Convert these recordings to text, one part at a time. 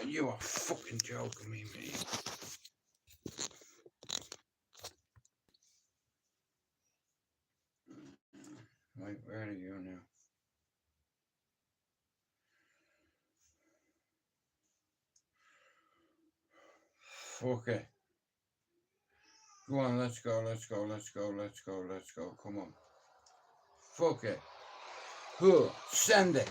You are fucking joking me, mate. Right, where are you now? Fuck it. Go on, let's go. Come on. Fuck it. Huh, send it.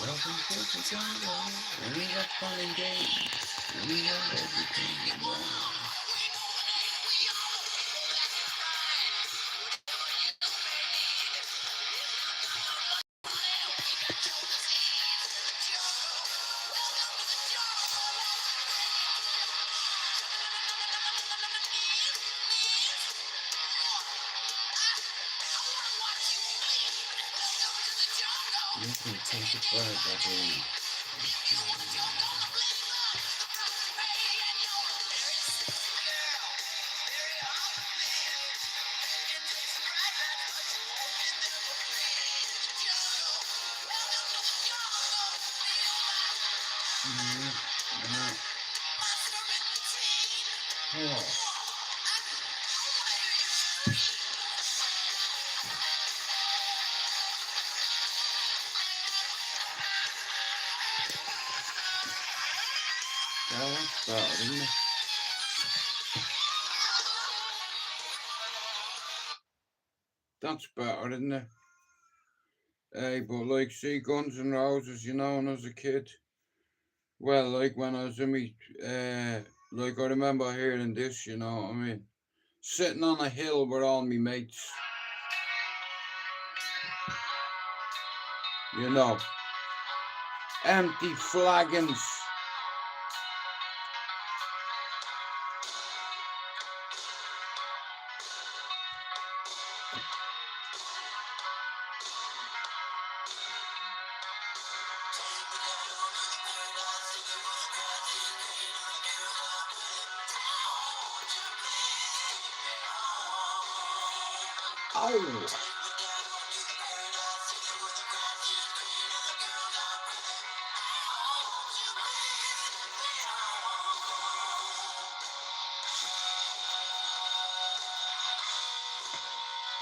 Welcome to the jungle. We have fun and games. We have everything you want. You can take it back, I believe. That's better, isn't it? That's better, isn't it? Hey, but like, see, Guns N' Roses, you know, when I was a kid, well, like when I was in me, like I remember hearing this, you know what I mean? Sitting on a hill with all me mates. You know, empty flagons. Oh.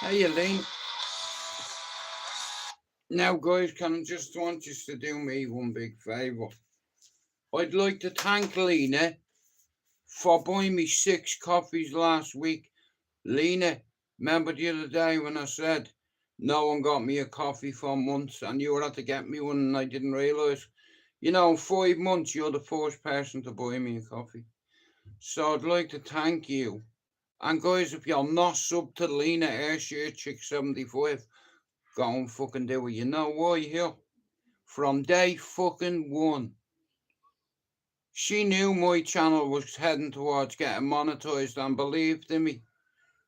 Hey, Elaine. Now, guys, can I just want you to do me one big favour? I'd like to thank Lena for buying me 6 coffees last week. Lena, remember the other day when I said no one got me a coffee for months and you had to get me one and I didn't realise? You know, in 5 months, you're the first person to buy me a coffee. So I'd like to thank you. And guys, if you're not sub to Lena Airshare Chick 75, go and fucking do it. You know why here? From day fucking one, she knew my channel was heading towards getting monetized and believed in me.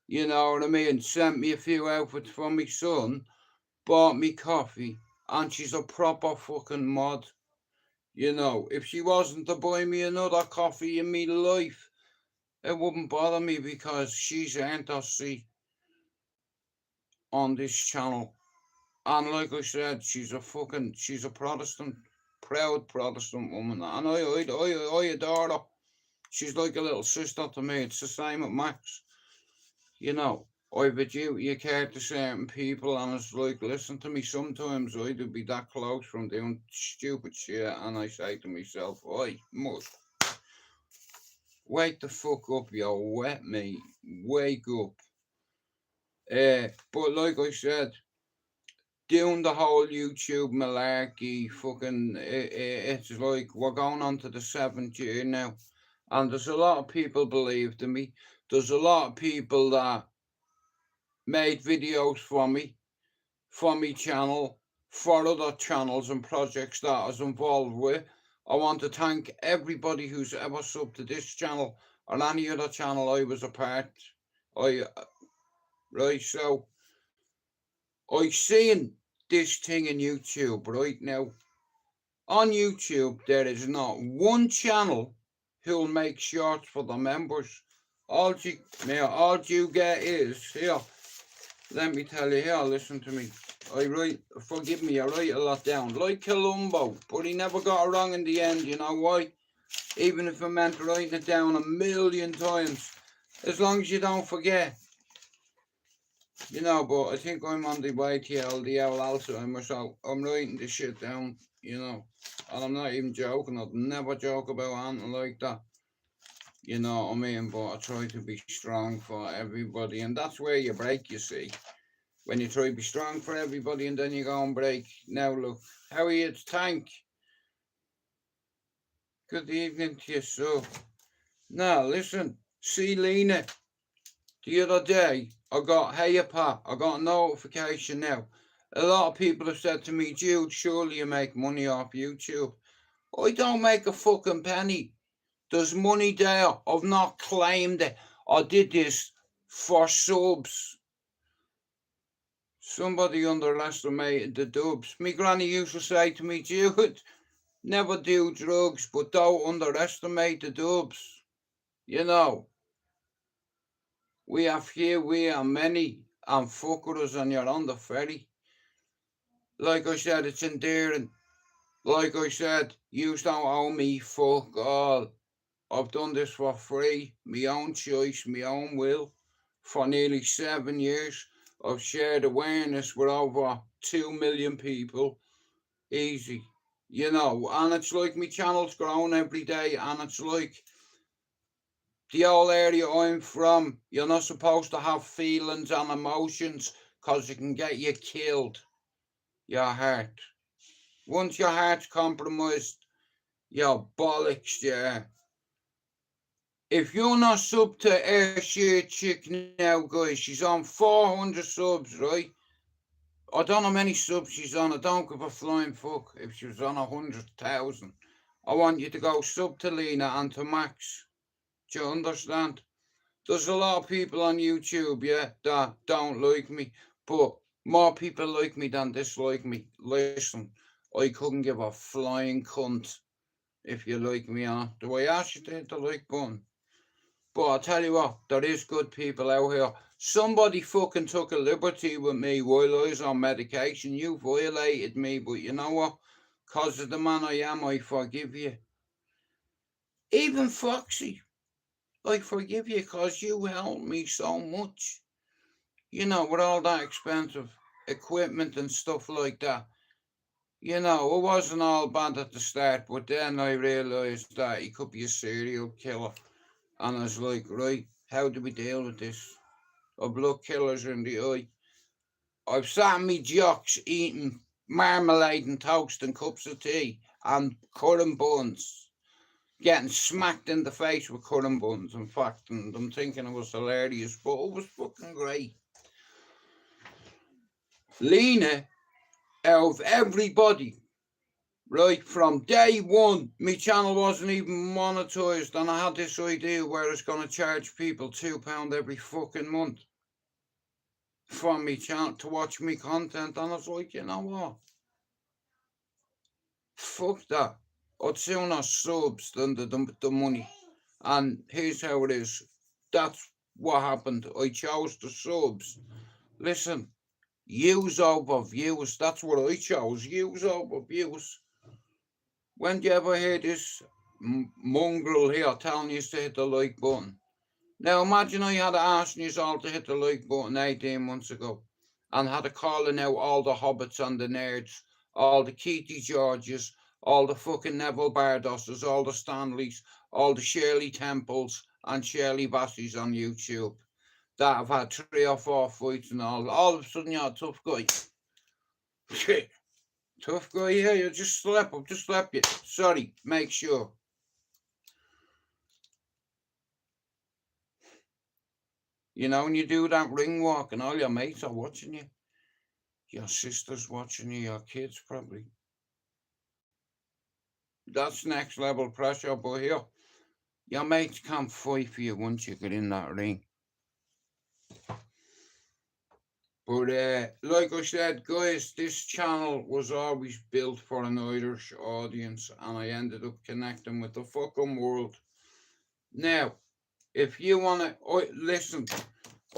You know what I mean? Sent me a few outfits for my son, bought me coffee, and she's a proper fucking mod. You know, if she wasn't to buy me another coffee in me life, it wouldn't bother me because she's earned her seat on this channel. And like I said, she's a Protestant, proud Protestant woman. And I adore her. She's like a little sister to me. It's the same with Max. You know, I've a duty of care to certain people, and it's like, listen to me, sometimes I do be that close from doing stupid shit, and I say to myself, oi, must wake the fuck up, you wet me, wake up. But like I said, doing the whole YouTube malarkey, fucking, it's like we're going on to the 7th year now, And there's a lot of people believed in me. There's a lot of people that made videos for me channel, for other channels and projects that I was involved with. I want to thank everybody who's ever subbed to this channel or any other channel I was a part. Right, so I seen this thing in YouTube right now. On YouTube, there is not one channel who'll make shorts for the members. All you get is here. Let me tell you here. Listen to me. Forgive me, I write a lot down. Like Columbo, but he never got it wrong in the end. You know why? Even if I meant writing it down a million times, as long as you don't forget. You know, but I think I'm on the way to LDL Alzheimer's, so I'm writing this shit down, you know. And I'm not even joking, I'd never joke about anything like that. You know what I mean? But I try to be strong for everybody, and that's where you break, you see. When you try to be strong for everybody and then you go and break. Now look, how are you? It's Tank. Good evening to you, so. Now listen, see Lena. The other day, I got, hey pa, I got a notification now. A lot of people have said to me, Jude, surely you make money off YouTube. I don't make a fucking penny. There's money there. I've not claimed it. I did this for subs. Somebody underestimated the dubs. Me granny used to say to me, Jude, never do drugs, but don't underestimate the dubs. You know. We are few, we are many, and fuck with us and you're on the ferry. Like I said, it's endearing. Like I said, you don't owe me fuck all. I've done this for free, my own choice, my own will, for nearly 7 years. I've shared awareness with over 2 million people. Easy. You know, and it's like my channel's growing every day, and it's like the old area I'm from, you're not supposed to have feelings and emotions because it can get you killed. Your heart. Once your heart's compromised, you're bollocks, yeah. If you're not sub to Air Sheer Chick now, guys, she's on 400 subs, right? I don't know how many subs she's on. I don't give a flying fuck if she was on 100,000. I want you to go sub to Lena and to Max. Do you understand? There's a lot of people on YouTube, yeah, that don't like me, but more people like me than dislike me. Listen, I couldn't give a flying cunt if you like me, huh? Do I ask you to hit the like button? But I'll tell you what, there is good people out here. Somebody fucking took a liberty with me while I was on medication. You violated me, but you know what? Because of the man I am, I forgive you. Even Foxy, I forgive you because you helped me so much. You know, with all that expensive equipment and stuff like that. You know, it wasn't all bad at the start, but then I realised that he could be a serial killer. And I was like, right, how do we deal with this? A blood killers in the eye. I've sat in me jocks eating marmalade and toast and cups of tea and currant buns. Getting smacked in the face with currant buns, in fact, and I'm thinking it was hilarious, but it was fucking great. Lena, out of everybody, right from day one, my channel wasn't even monetized, and I had this idea where I was going to charge people £2 every fucking month for me channel to watch me content, and I was like, you know what? Fuck that. I'd sooner subs than the money. And here's how it is. That's what happened. I chose the subs. Listen, views over views. That's what I chose. Views over views. When do you ever hear this mongrel here telling you to hit the like button? Now imagine I had asking you all to hit the like button 18 months ago and had a calling out all the hobbits and the nerds, all the Keithy Georges, all the fucking Neville Bardosses, all the Stanleys, all the Shirley Temples and Shirley Bassies on YouTube that have had 3 or 4 fights and all of a sudden you're a tough guy. Shit. Tough guy here, you just slap you. Sorry, make sure. You know, and you do that ring walk and all your mates are watching you. Your sister's watching you, your kids probably. That's next level pressure, but here, your mates can't fight for you once you get in that ring. But like I said, guys, this channel was always built for an Irish audience, and I ended up connecting with the fucking world. Now, if you want to listen,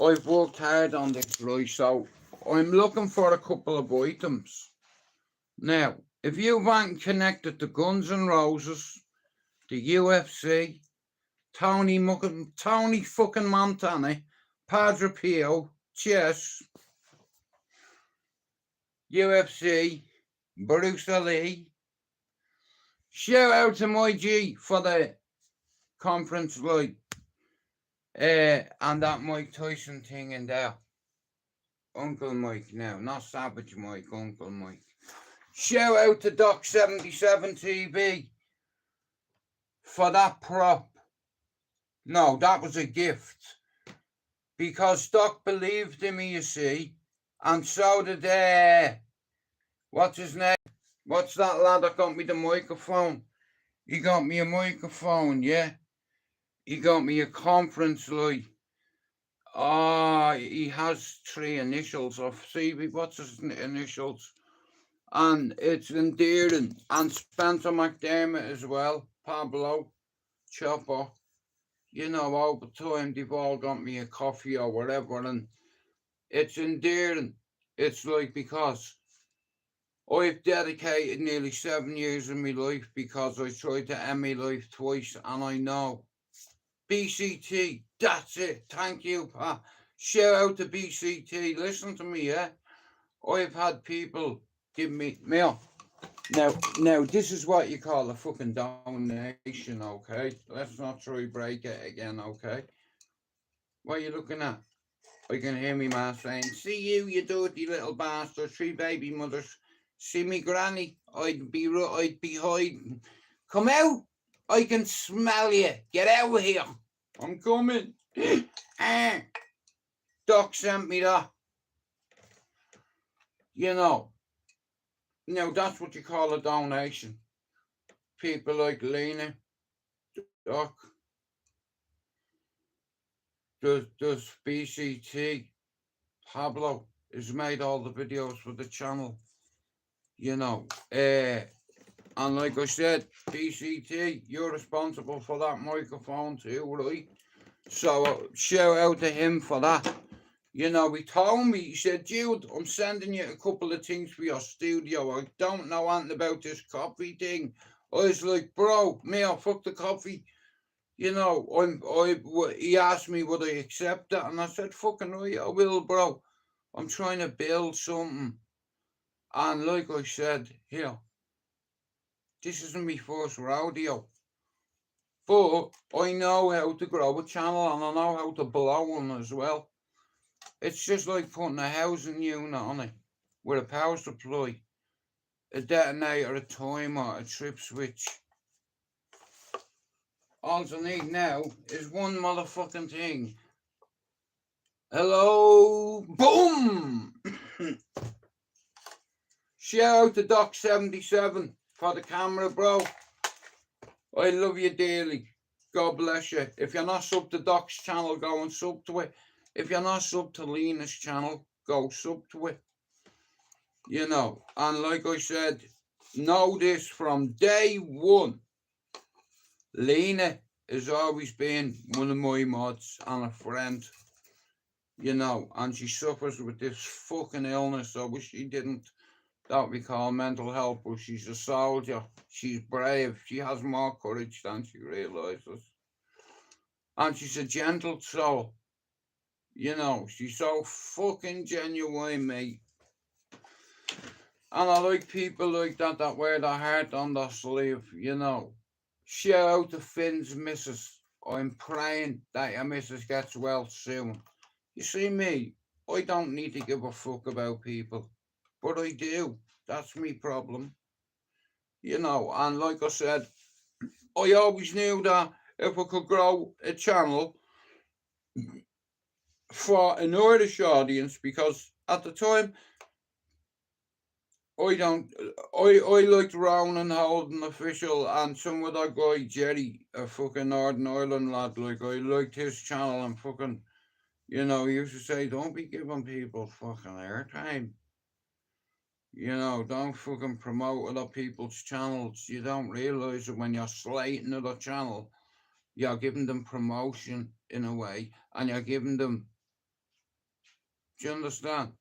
I've worked hard on this, right? So I'm looking for a couple of items. Now, if you want connected to Guns N' Roses, the UFC, Tony fucking Montana, Padre Pio, chess, UFC, Bruce Lee. Shout out to my G for the conference light. And that Mike Tyson thing in there. Uncle Mike now, not Savage Mike, Uncle Mike. Shout out to Doc77 TV for that prop. No, that was a gift. Because Doc believed in me, you see. And so did, what's his name? What's that lad that got me the microphone? He got me a microphone, yeah? He got me a conference light. He has 3 initials of CB. What's his initials? And it's endearing. And Spencer McDermott as well. Pablo, Chopper. You know, over time they've all got me a coffee or whatever, and it's endearing. It's like, because I've dedicated nearly 7 years of my life because I tried to end my life twice, and I know. BCT, that's it. Thank you, Pa. Shout out to BCT. Listen to me, yeah? I've had people give me mail. Now, this is what you call a fucking donation, okay? Let's not try break it again, okay? What are you looking at? I can hear me ma saying, see you dirty little bastard, 3 baby mothers. See me granny, I'd be hiding. Come out, I can smell you. Get out of here. I'm coming. Doc sent me that. You know. Now, that's what you call a donation. People like Lena, Doc, does BCT, Pablo has made all the videos for the channel. You know, and like I said, BCT, you're responsible for that microphone too, right? So shout out to him for that. You know, he told me, he said, Jude, I'm sending you a couple of things for your studio. I don't know anything about this coffee thing. I was like, bro, fuck the coffee. You know, he asked me would I accept that, and I said, fucking right, I will, bro. I'm trying to build something. And like I said, here, this isn't my first rodeo. But I know how to grow a channel, and I know how to blow one as well. It's just like putting a housing unit on it with a power supply, a detonator, a timer, a trip switch. All I need now is one motherfucking thing. Hello, boom! Shout out to Doc77 for the camera, bro. I love you dearly. God bless you. If you're not sub to Doc's channel, go and sub to it. If you're not sub to Lena's channel, go sub to it. You know, and like I said, know this from day one. Lena has always been one of my mods and a friend. You know, and she suffers with this fucking illness. I wish she didn't. That we call mental health, but she's a soldier. She's brave. She has more courage than she realizes. And she's a gentle soul. You know, she's so fucking genuine, mate. And I like people like that wear their heart on their sleeve, you know. Shout out to Finn's missus. I'm praying that your missus gets well soon. You see me, I don't need to give a fuck about people. But I do. That's me problem. You know, and like I said, I always knew that if I could grow a channel, for an Irish audience, because at the time I don't I liked Ronan Holden official and some other guy Jerry, a fucking Northern Ireland lad. Like I liked his channel and fucking, he used to say, don't be giving people fucking airtime. Don't fucking promote other people's channels. You don't realise that when you're slating other channel, you're giving them promotion in a way, and you're giving them. Do you understand?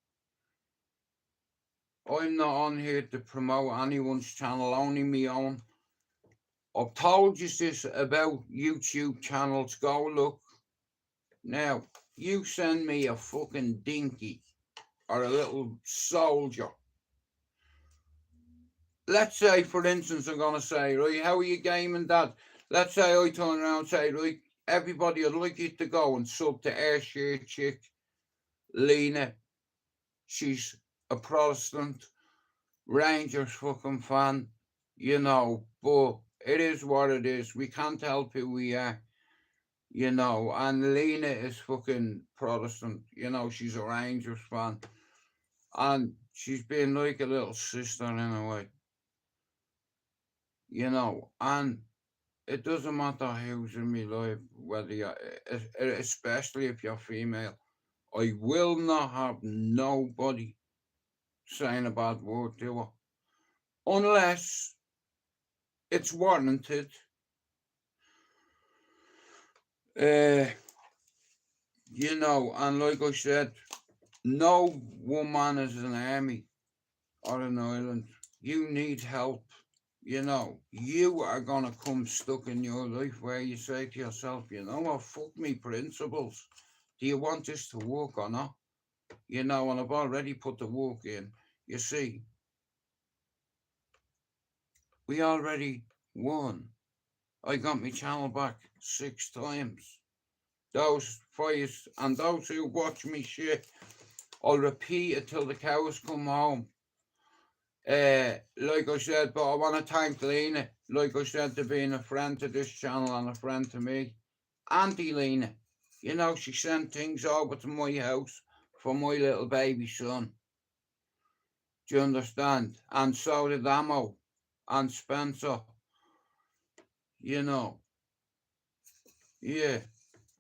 I'm not on here to promote anyone's channel, only my own. I've told you this about YouTube channels. Go look. Now, you send me a fucking dinky or a little soldier. Let's say, for instance, I'm going to say, right, how are you gaming, Dad? Let's say I turn around and say, right, everybody, I'd like you to go and sub to Ayrshire chick, Lena. She's a Protestant, Rangers fucking fan, but it is what it is. We can't help who we are, and Lena is fucking Protestant, she's a Rangers fan. And she's been like a little sister in a way, and it doesn't matter who's in my life, whether you're, especially if you're female. I will not have nobody saying a bad word to her unless it's warranted. And like I said, no woman is an army or an island. You need help. You are gonna come stuck in your life where you say to yourself, what, fuck me principles. Do you want this to work or not? And I've already put the work in. You see, we already won. I got my channel back 6 times. Those fires and those who watch me shit, I'll repeat it till the cows come home. Like I said, but I want to thank Lena, like I said, for being a friend to this channel and a friend to me. Auntie Lena, she sent things over to my house for my little baby son. Do you understand? And so did Amo and Spencer. Yeah.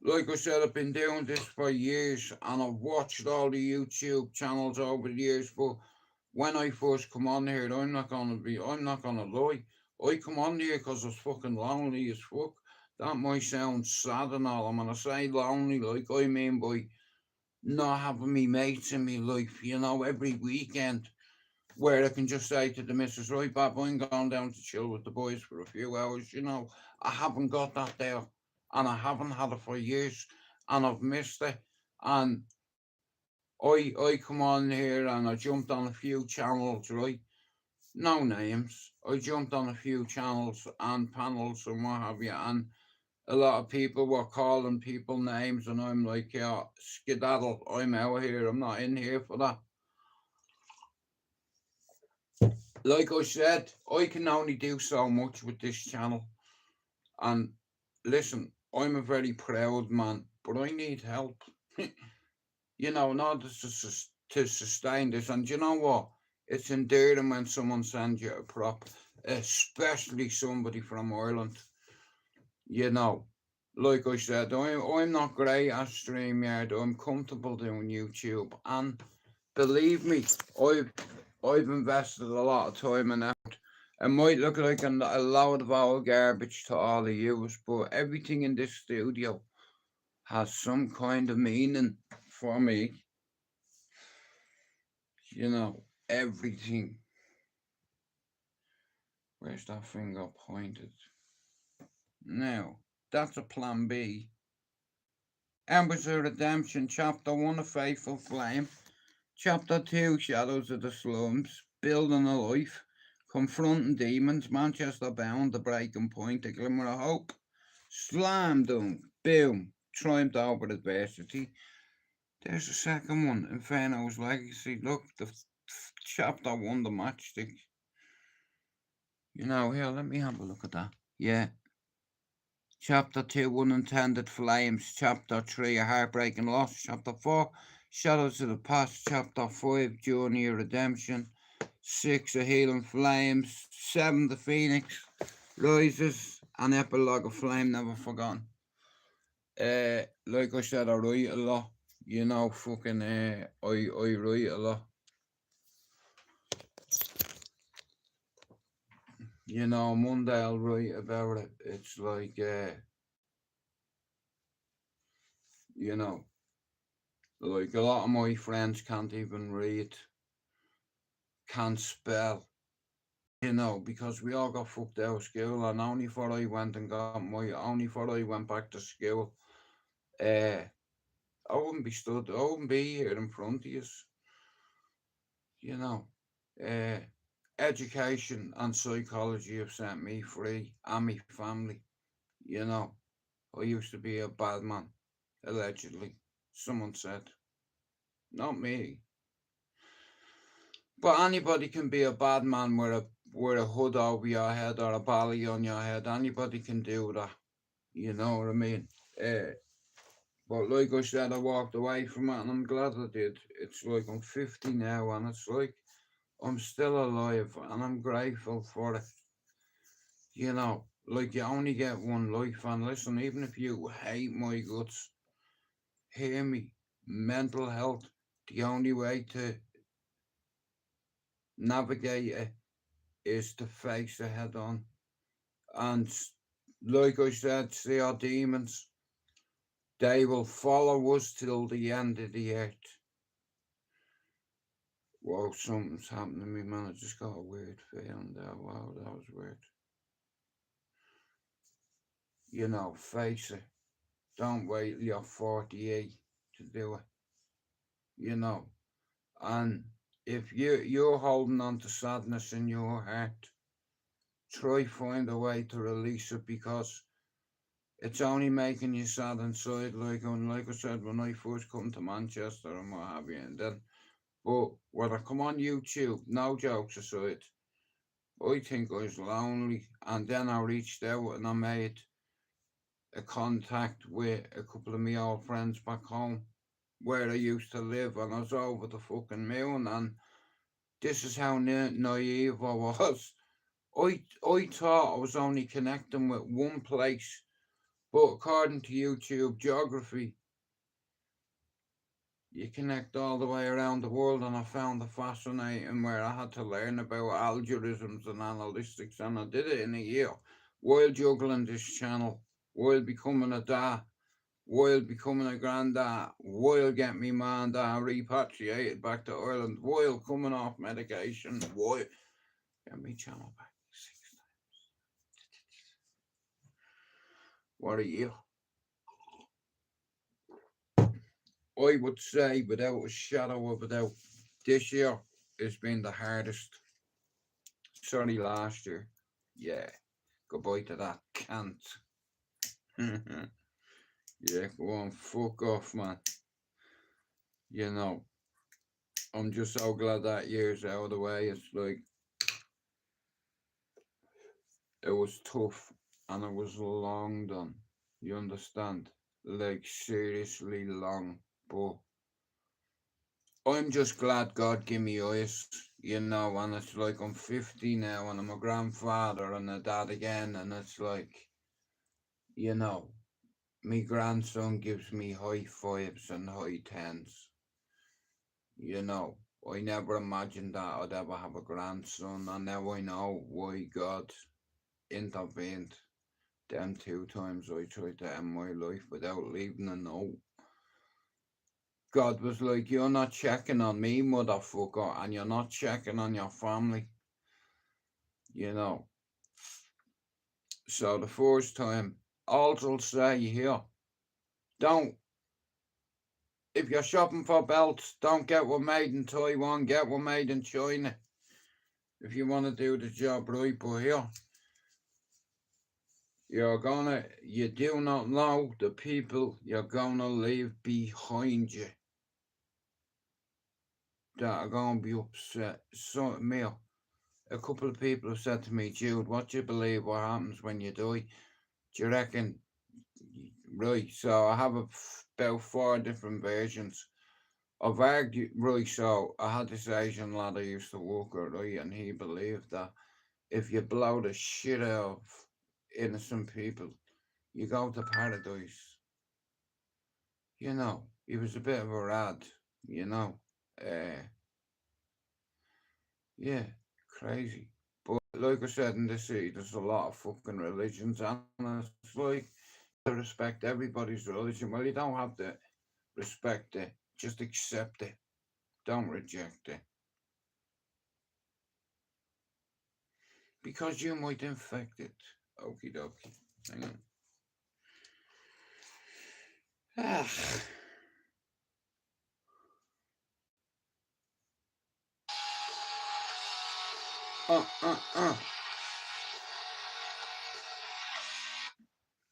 Like I said, I've been doing this for years and I've watched all the YouTube channels over the years, but when I first come on here, I'm not gonna lie. I come on here because I was fucking lonely as fuck. That might sound sad and all. I'm gonna say lonely, like I mean by not having me mates in my life, every weekend, where I can just say to the missus, right, Bob, I'm going down to chill with the boys for a few hours. I haven't got that there, and I haven't had it for years, and I've missed it. And I come on here and I jumped on a few channels, right? No names. I jumped on a few channels and panels and what have you, and a lot of people were calling people names, and I'm like, yeah, skedaddle, I'm out here, I'm not in here for that. Like I said, I can only do so much with this channel. And listen, I'm a very proud man, but I need help. Not to sustain this. And you know what? It's endearing when someone sends you a prop, especially somebody from Ireland. Like I said, I'm not great at StreamYard. I'm comfortable doing YouTube. And believe me, I've invested a lot of time in effort. It might look like a load of old garbage to all of you, but everything in this studio has some kind of meaning for me. Everything. Where's that finger pointed? Now, that's a plan B. Embers of Redemption, Chapter 1, A Faithful Flame. Chapter 2, Shadows of the Slums, Building a Life, Confronting Demons, Manchester Bound, The Breaking Point, A Glimmer of Hope, Slam Dunk, Boom, Triumphed Over Adversity. There's a second one, Inferno's Legacy. Look, the Chapter 1, The Matchstick. Here, let me have a look at that. Yeah. Chapter 2, Unintended Flames. Chapter 3, A Heartbreaking Loss. Chapter 4, Shadows of the Past. Chapter 5, Journey of Redemption. 6, A Healing Flames. 7, The Phoenix Rises. An Epilogue of Flame Never Forgotten. Like I said, I write a lot. You know, fucking, I write a lot. You know, Monday I'll write about it. It's like, you know, like a lot of my friends can't even read, can't spell, you know, because we all got fucked out of school, and only for I went and got only for I went back to school, I I wouldn't be here in front of you, you know. Uh, Education and psychology have set me free and my family, you know. I used to be a bad man, allegedly, someone said. Not me. But anybody can be a bad man with a hood over your head or a bally on your head. Anybody can do that. You know what I mean? Uh, but like I said, I walked away from it and I'm glad I did. It's like I'm 50 now and it's like I'm still alive and I'm grateful for it. You know, like you only get one life, and listen, even if you hate my guts, hear me. Mental health, the only way to navigate it is to face it head on. And like I said, see our demons, they will follow us till the end of the earth. Whoa, something's happened to me, man. I just got a weird feeling there. Wow, that was weird. You know, face it. Don't wait till you're 48 to do it. You know, and if you're holding on to sadness in your heart, try find a way to release it, because it's only making you sad inside. Like I said, when I first come to Manchester and what have you, and then, but when I come on YouTube, no jokes aside, I think I was lonely, and then I reached out and I made a contact with a couple of my old friends back home where I used to live, and I was over the fucking moon. And this is how naive I was. I thought I was only connecting with one place, but according to YouTube geography, you connect all the way around the world, and I found it fascinating where I had to learn about algorithms and analytics, and I did it in a year while juggling this channel, while becoming a dad, while becoming a granddad, while getting me ma and dad repatriated back to Ireland, while coming off medication, while get me channel back 6 times. What are you? I would say, without a shadow of a doubt, this year has been the hardest. Sorry, last year. Yeah, goodbye to that cant. Yeah, go on, fuck off, man. You know, I'm just so glad that year's out of the way. It's like, it was tough and it was long done. You understand? Like, seriously long. But I'm just glad God gave me eyes, you know, and it's like I'm 50 now and I'm a grandfather and a dad again, and it's like, you know, my grandson gives me high fives and high tens. You know, I never imagined that I'd ever have a grandson, and now I know why God intervened them 2 times I tried to end my life without leaving a note. God was like, you're not checking on me, motherfucker, and you're not checking on your family, you know. So the first time, I'll say here, don't, if you're shopping for belts, don't get one made in Taiwan, get one made in China. If you want to do the job right. But here, you do not know the people you're gonna leave behind you that are gonna be upset. So, me, a couple of people have said to me, Jude, what do you believe what happens when you die? Do you reckon right? So I have about 4 different versions. I've argued, right? So I had this Asian lad I used to work with, right? And he believed that if you blow the shit out of innocent people, you go to paradise. You know, he was a bit of a rad, you know. Uh, yeah, crazy. But like I said, in the city, there's a lot of fucking religions, and it's like, to respect everybody's religion. Well, you don't have to respect it, just accept it. Don't reject it. Because you might infect it. Okie dokie. Hang on. Ah. Uh.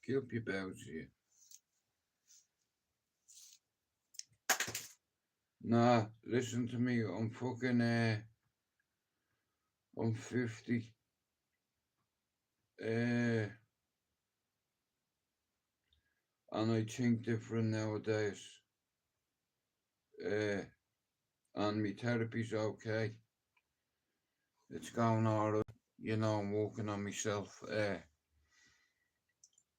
Keep your bells here. Nah, listen to me. I'm fucking, I'm 50. And I think different nowadays. Uh, and my therapy's okay. It's going alright. You know, I'm working on myself.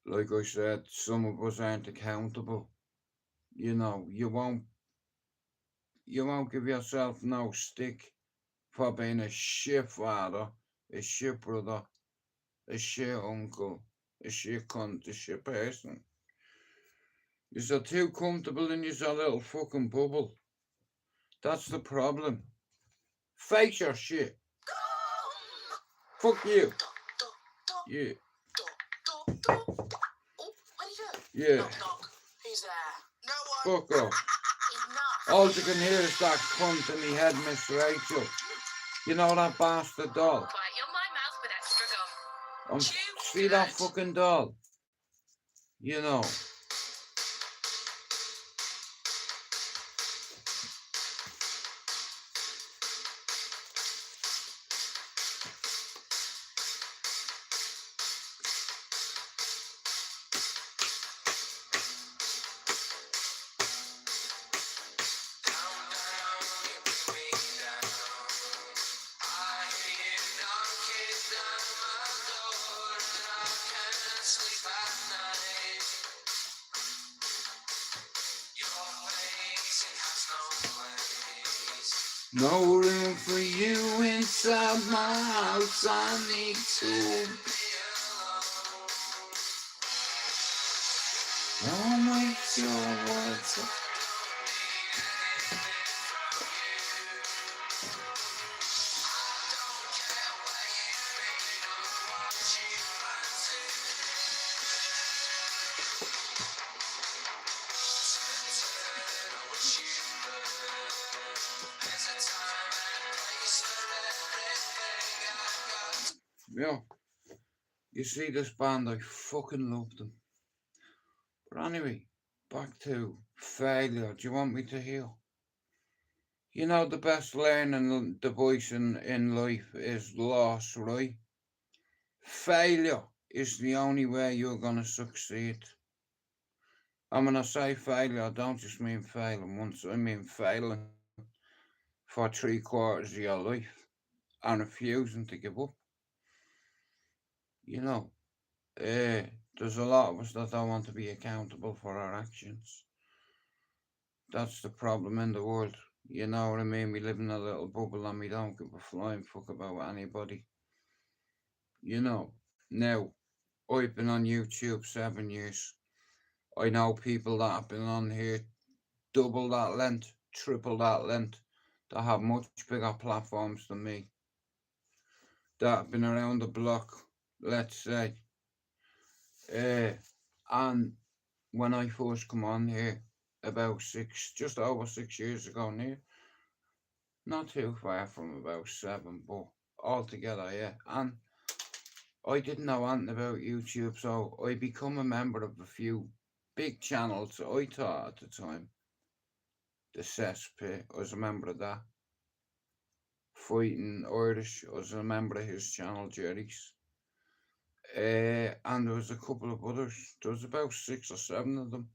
Like I said, some of us aren't accountable. You know, you won't give yourself no stick for being a shit father, a shit brother, a shit uncle, a shit cunt, a shit person. You're too comfortable in your little fucking bubble. That's the problem. Face your shit. Fuck you. Yeah. Yeah. Who's there? No one. Fuck off. All you can hear is that cunt in me head, Miss Rachel. You know that bastard doll? Quiet your my mouth with extra gum. See that fucking doll? You know. No room for you inside my house. I need to. Don't make your words. Yeah, you see this band, I fucking love them. But anyway, back to failure. Do you want me to heal? You know, the best learning device in life is loss, right? Failure is the only way you're gonna succeed. And when I say failure, I don't just mean failing once, I mean failing for 3/4 of your life and refusing to give up. You know, there's a lot of us that don't want to be accountable for our actions. That's the problem in the world. You know what I mean? We live in a little bubble and we don't give a flying fuck about anybody. You know, now, I've been on YouTube 7 years. I know people that have been on here double that length, triple that length, that have much bigger platforms than me, that have been around the block, let's say. And when I first come on here, about just over 6 years ago now, not too far from about 7, but altogether, yeah. And I didn't know anything about YouTube, so I become a member of a few big channels. I thought at the time, the cesspit, I was a member of that. Fighting Irish, I was a member of his channel, Jerry's. And there was a couple of others. There was about 6 or 7 of them.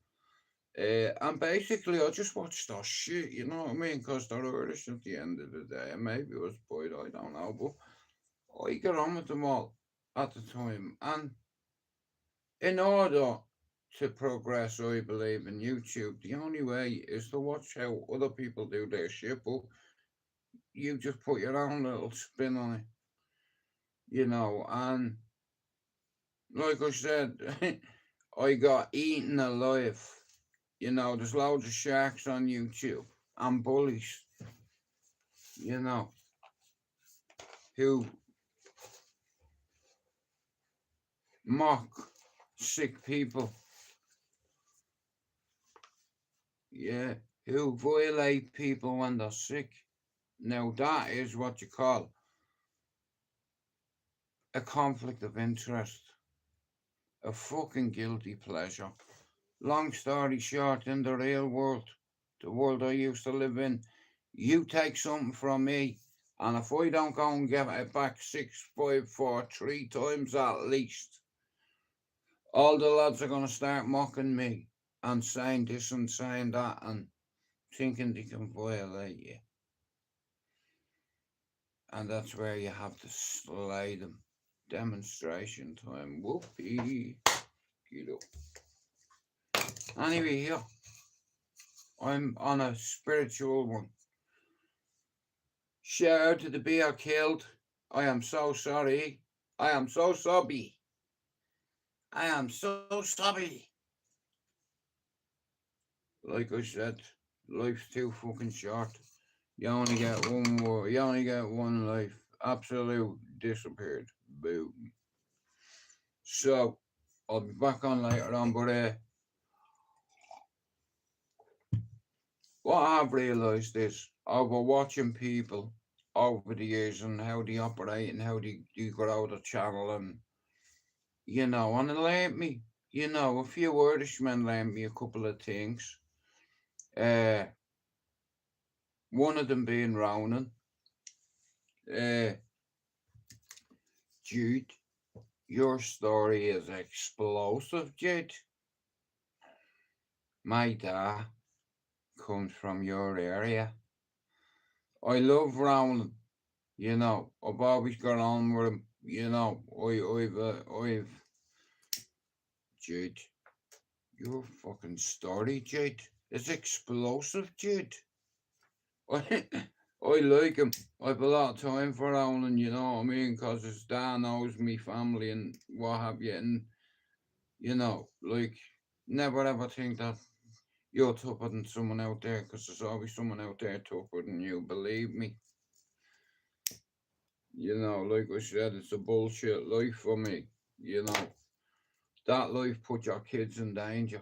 And basically, I just watched that shit, you know what I mean? Because they're Irish at the end of the day. And maybe it was Boyd, I don't know. But I got on with them all at the time. And in order to progress, I believe, in YouTube, the only way is to watch how other people do their shit. But you just put your own little spin on it, you know. And like I said, I got eaten alive. You know, there's loads of sharks on YouTube and bullies, you know, who mock sick people, yeah, who violate people when they're sick. Now, that is what you call a conflict of interest, a fucking guilty pleasure. Long story short, in the real world, the world I used to live in, you take something from me, and if I don't go and get it back 6, 5, 4, 3 times at least, all the lads are going to start mocking me and saying this and saying that and thinking they can violate you. And that's where you have to slay them. Demonstration time. Whoopee. Get up. Anyway, here. I'm on a spiritual one. Shout out to the beer killed. I am so sorry. I am so sorry. I am so sorry. Like I said, life's too fucking short. You only get one more. You only get one life. Absolute disappeared. Boom. So, I'll be back on later on, but what I've realised is over watching people over the years and how they operate and how they grow the channel and, you know, and it learned me, you know, a few Irishmen learned me a couple of things. Uh, one of them being Ronan. Jude, your story is explosive, Jude. My dad comes from your area. I love Ronan. You know, I've always got on with him. You know, I've, Jude, your fucking story, Jude, is explosive, Jude. I, I like him. I've a lot of time for Ronan, you know what I mean? Because his dad knows me family and what have you. And, you know, like, never ever think that you're tougher than someone out there because there's always someone out there tougher than you, believe me. You know, like I said, it's a bullshit life for me. You know, that life put your kids in danger.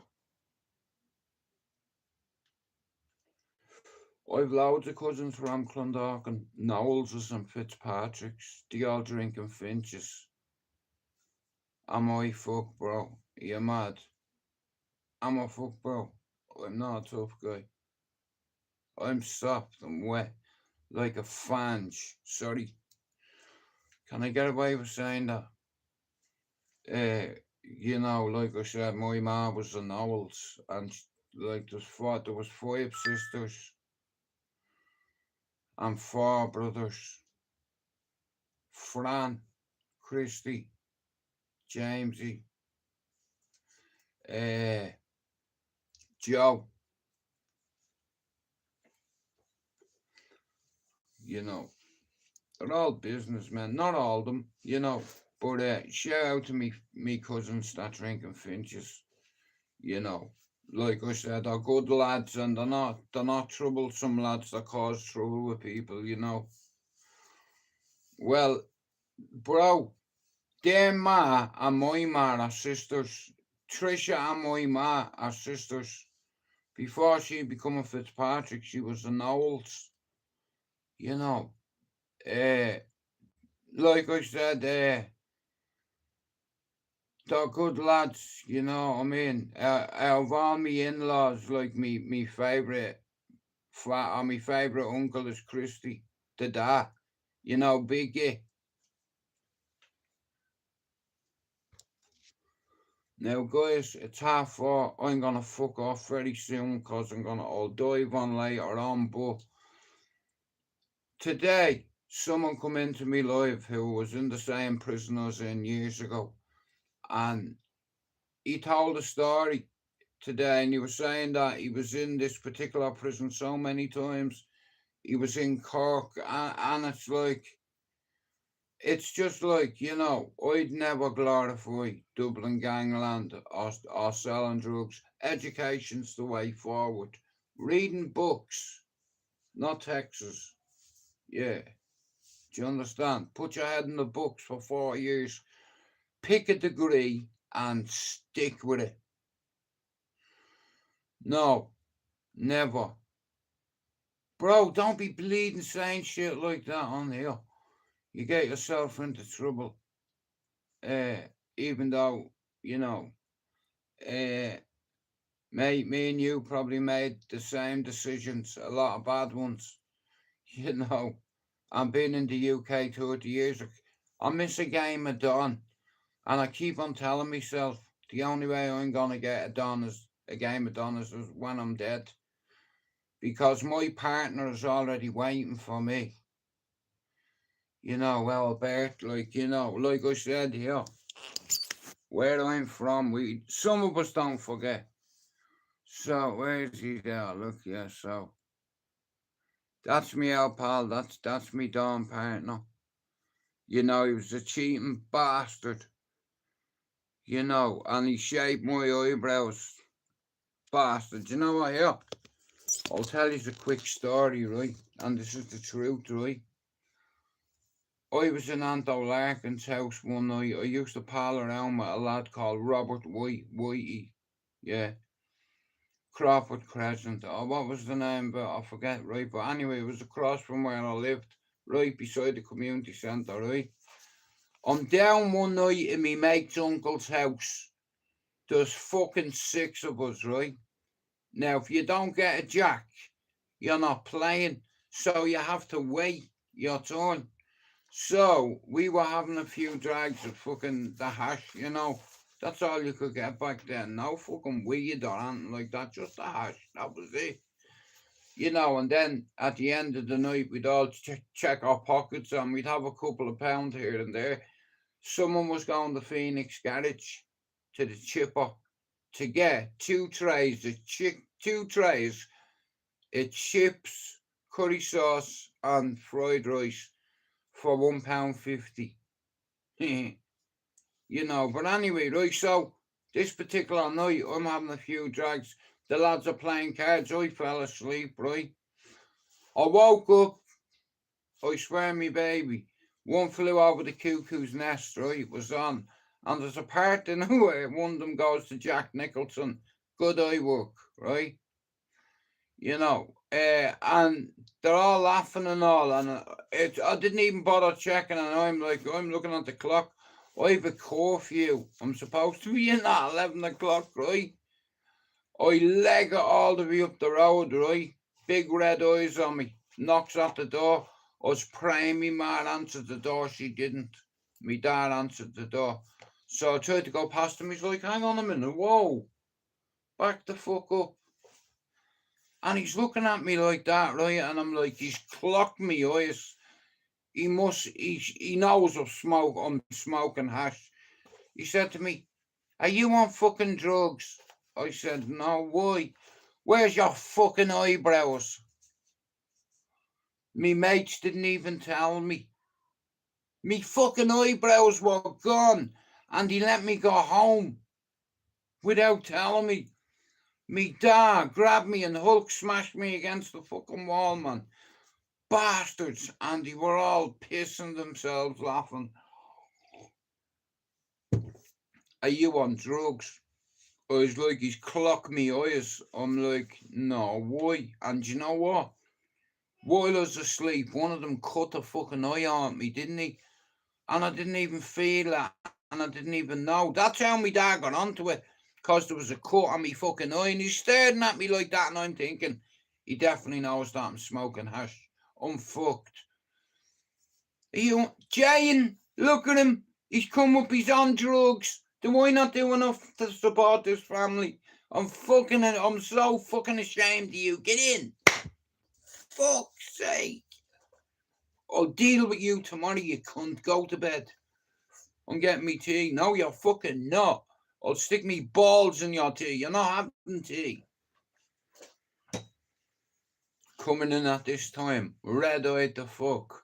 I've loads of cousins from Clondalkin, Knowleses and Fitzpatrick's. They all drinking Finches. Am I fuck, bro? Are you mad? I'm a fuck, bro. I'm not a tough guy. I'm soft and wet like a fange. Sorry. Can I get away with saying that? You know, like I said, my mom was a Knowles, and like there was 5 sisters and 4 brothers. Fran, Christy, Jamesy, uh, Joe. You know, they're all businessmen. Not all of them, you know. But shout out to me cousins that drinking Finches. You know, like I said, they're good lads, and they're not troublesome lads that cause trouble with people. You know. Well, bro, their ma and my ma are sisters. Trisha and my ma are sisters. Before she became a Fitzpatrick, she was a Knowles. You know, uh, like I said, they're good lads. You know what I mean? Of all me in-laws, like me favourite my favourite uncle is Christy, the dad. You know, Biggie. Now, guys, it's 4:30. I'm going to fuck off very soon because I'll dive on later on. But today, someone come into me live who was in the same prison I was in years ago. And he told a story today, and he was saying that he was in this particular prison so many times. He was in Cork, and it's just like, I'd never glorify Dublin gangland or selling drugs. Education's the way forward. Reading books, not texts. Yeah. Do you understand? Put your head in the books for 4 years, pick a degree, and stick with it. No, never. Bro, don't be bleeding saying shit like that on here. You get yourself into trouble. Even though, me and you probably made the same decisions, a lot of bad ones. I've been in the UK 30 years. I miss a game of Don, and I keep on telling myself the only way I'm gonna get a game of Don is when I'm dead. Because my partner is already waiting for me. Bert, like I said here, where I'm from, some of us don't forget. So, where's he there? Look, yeah, so. That's me old pal, that's me Dawn partner. He was a cheating bastard. And he shaped my eyebrows. Bastard, you know what, here? I'll tell you a quick story, right? And this is the truth, right? I was in Anto Larkin's house one night. I used to pal around with a lad called Robert Whitey. Yeah. Crawford Crescent. Oh, what was the name? But I forget, right? But anyway, it was across from where I lived, right beside the community centre, right? I'm down one night in me mate's uncle's house. There's fucking 6 of us, right? Now, if you don't get a jack, you're not playing. So you have to wait your turn. So we were having a few drags of fucking the hash, That's all you could get back then. No fucking weed or anything like that. Just the hash. That was it. And then at the end of the night, we'd all check our pockets and we'd have a couple of pounds here and there. Someone was going to Phoenix Garage to the chipper to get 2 trays of chips, curry sauce, and fried rice for £1.50. But anyway, right, so this particular night, I'm having a few drags. The lads are playing cards. I fell asleep, right? I woke up, I swear me baby, one flew over the cuckoo's nest, right? It was on. And there's a part in where one of them goes to Jack Nicholson. Good eye work, right? And they're all laughing and all. And I didn't even bother checking. And I'm looking at the clock. I have a curfew. I'm supposed to be in at 11 o'clock, right? I leg it all the way up the road, right? Big red eyes on me. Knocks at the door. I was praying me ma answered the door. She didn't. Me dad answered the door. So I tried to go past him. He's like, hang on a minute. Whoa. Back the fuck up. And he's looking at me like that, right? And I'm like, he's clocked me eyes. He knows I'm smoking hash. He said to me, are you on fucking drugs? I said, no, why? Where's your fucking eyebrows? Me mates didn't even tell me. Me fucking eyebrows were gone. And he let me go home without telling me. Me dad grabbed me and Hulk smashed me against the fucking wall, man. Bastards. And they were all pissing themselves laughing. Are you on drugs? I was like, he's clocked me eyes. I'm like, no, why? And you know what? While I was asleep, one of them cut the fucking eye on me, didn't he? And I didn't even feel that. And I didn't even know. That's how my dad got onto it. Because there was a cut on me fucking eye. And he's staring at me like that. And I'm thinking, he definitely knows that I'm smoking hash. I'm fucked. Jane, look at him. He's come up, he's on drugs. Do I not do enough to support this family? I'm so fucking ashamed of you. Get in. Fuck's sake. I'll deal with you tomorrow, you cunt. Go to bed. I'm getting me tea. No, you're fucking not. I'll stick me balls in your tea. You're not having tea. Coming in at this time, red-eyed the fuck.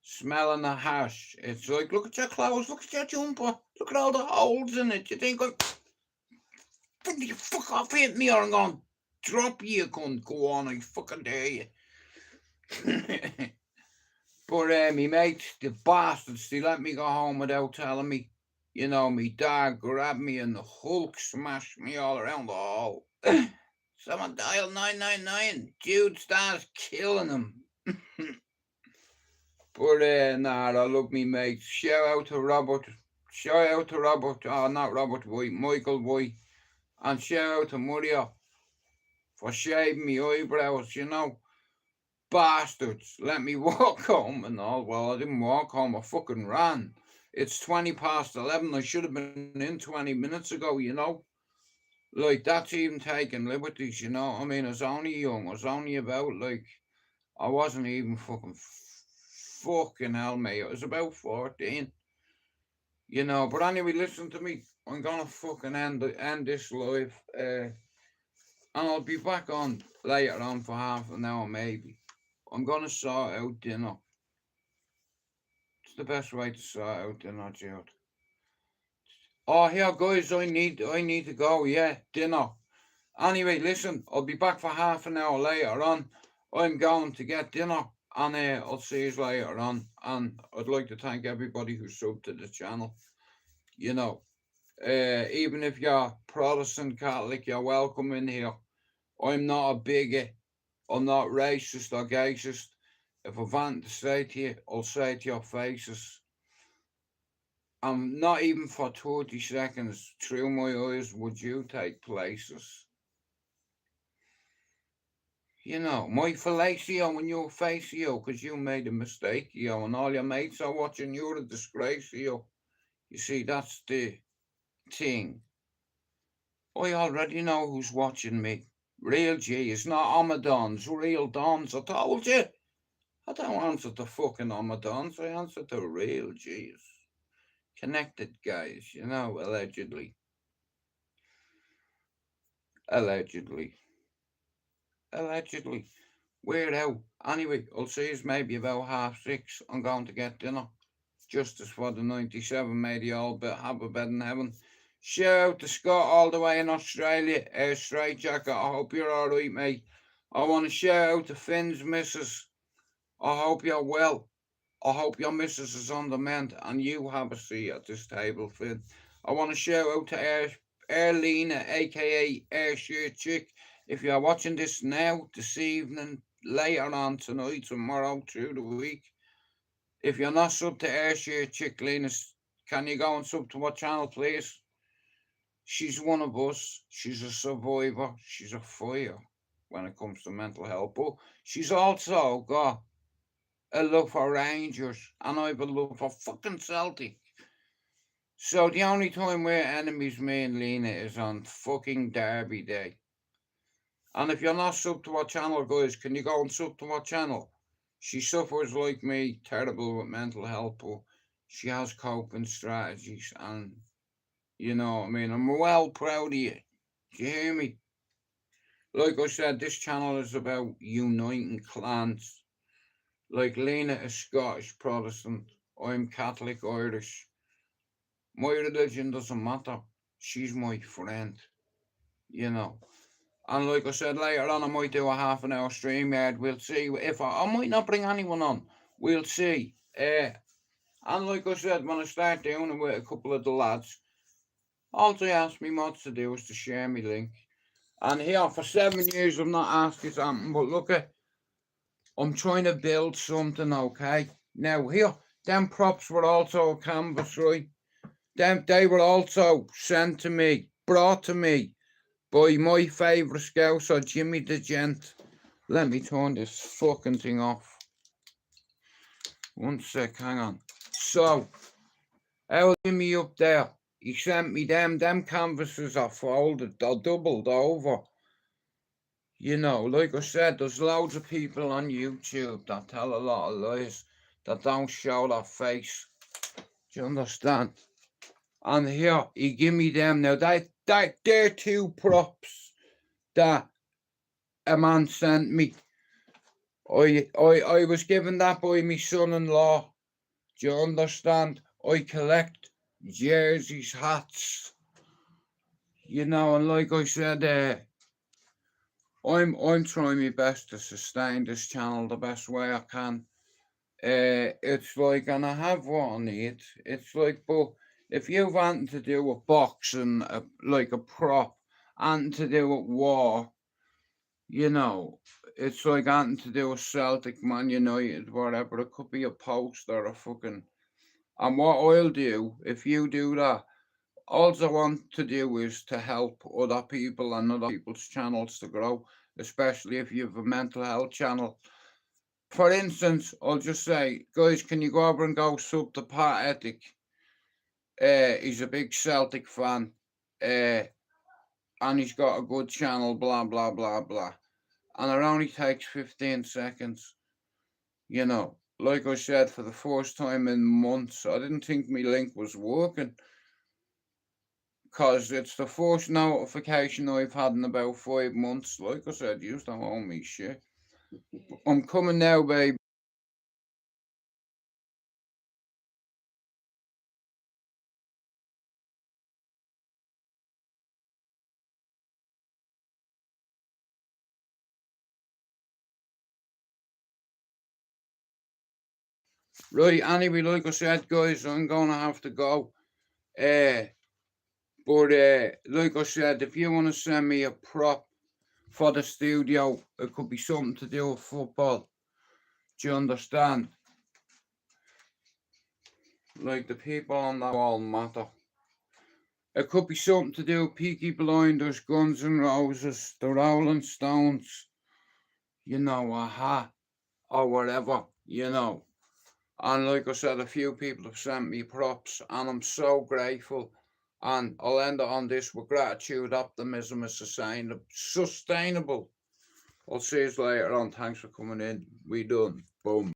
Smelling the hash. It's like, look at your clothes, look at your jumper, look at all the holes in it. You think you fuck off, hit me or I'm gonna drop you cunt. Go on, I fucking dare you. But me mates, the bastards, they let me go home without telling me. You know, me dad grabbed me and the Hulk smashed me all around the hall. Someone dialed 999. Dude starts killing him. But nah, I love me mates. Shout out to Robert. Oh, not Robert White, Michael White. And shout out to Maria for shaving me eyebrows, you know. Bastards, let me walk home and all. Well, I didn't walk home, I fucking ran. It's 11:20. I should have been in 20 minutes ago, you know. Like, that's even taking liberties, you know. I mean, I was only young. I was only about, like, I wasn't even fucking hell, mate. I was about 14. You know, but anyway, listen to me. I'm gonna fucking end this live. And I'll be back on later on for half an hour, maybe. I'm gonna sort out dinner. It's the best way to sort out dinner, Jude. Oh, here, guys, I need to go, yeah, dinner. Anyway, listen, I'll be back for half an hour later on. I'm going to get dinner, and I'll see you later on. And I'd like to thank everybody who subbed to the channel. You know, even if you're Protestant, Catholic, you're welcome in here. I'm not a bigot. I'm not racist or gayist. If I've anything to say to you, I'll say it to your faces. And not even for 30 seconds through my eyes would you take places. You know, my fellatio and your facio, because you made a mistake, yo, and all your mates are watching, you're a disgrace, yo. You see, that's the thing. I already know who's watching me. Real G, it's not Amadons, real Dons, I told you. I don't answer to fucking Amadons, I answer to real G's. Connected guys, you know, allegedly. Allegedly. Weird out. Anyway, I'll see you maybe about 6:30. I'm going to get dinner. Justice for the 97, may they all have a bed in heaven. Shout out to Scott all the way in Australia. Straight Jacket, I hope you're alright, mate. I want to shout out to Finn's missus. I hope you're well. I hope your missus is on the mend and you have a seat at this table, Finn. I want to shout out to Erlina, aka Airshirt Chick. If you're watching this now, this evening, later on tonight, tomorrow, through the week, if you're not sub to Airshirt Chick, Linus, can you go and sub to our channel, please? She's one of us. She's a survivor. She's a fire when it comes to mental health. But she's also got a love for Rangers, and I have a love for fucking Celtic. So the only time we're enemies, me and Lena, is on fucking Derby Day. And if you're not sub to our channel, guys, can you go and sub to our channel? She suffers like me, terrible with mental health, but she has coping strategies, and you know what I mean. I'm well proud of you. Do you hear me? Like I said, this channel is about uniting clans. Like Lena is Scottish Protestant, I'm Catholic Irish. My religion doesn't matter. She's my friend, you know. And like I said, later on I might do a half an hour stream yard. We'll see if I might not bring anyone on. We'll see. And like I said, when I start doing it with a couple of the lads, all they ask me mods to do is to share me link. And here for 7 years I've not asked you something, but look at, I'm trying to build something, okay? Now here, them props were also a canvas, right? They were also sent to me, brought to me by my favourite scouser, Jimmy the Gent. Let me turn this fucking thing off. 1 sec, hang on. So, our Jimmy up there, he sent me them canvases are folded, they're doubled over. You know, like I said, there's loads of people on YouTube that tell a lot of lies that don't show their face. Do you understand? And here, he give me them now. They're two props that a man sent me. I was given that by my son-in-law. Do you understand? I collect jerseys, hats. You know, and like I said, I'm trying my best to sustain this channel the best way I can. It's like, and I have what I need. It's like, but if you want to do a boxing, like a prop, and to do it war, you know, it's like having to do a Celtic, Man United, whatever. It could be a poster, a fucking. And what I'll do, if you do that, all I want to do is to help other people and other people's channels to grow, especially if you have a mental health channel. For instance, I'll just say, guys, can you go over and go sub to Pat Ethic? He's a big Celtic fan, and he's got a good channel, blah, blah, blah, blah. And it only takes 15 seconds. You know, like I said, for the first time in months, I didn't think my link was working. Because it's the first notification I've had in about 5 months. Like I said, you don't owe me shit. I'm coming now, baby. Right, anyway, like I said, guys, I'm going to have to go. But like I said, if you want to send me a prop for the studio, it could be something to do with football. Do you understand? Like the people on that wall matter. It could be something to do with Peaky Blinders, Guns N' Roses, the Rolling Stones, you know, a hat or whatever, you know. And like I said, a few people have sent me props, and I'm so grateful. And I'll end it on this with gratitude, optimism is sustainable. I'll see you later on. Thanks for coming in. We done. Boom.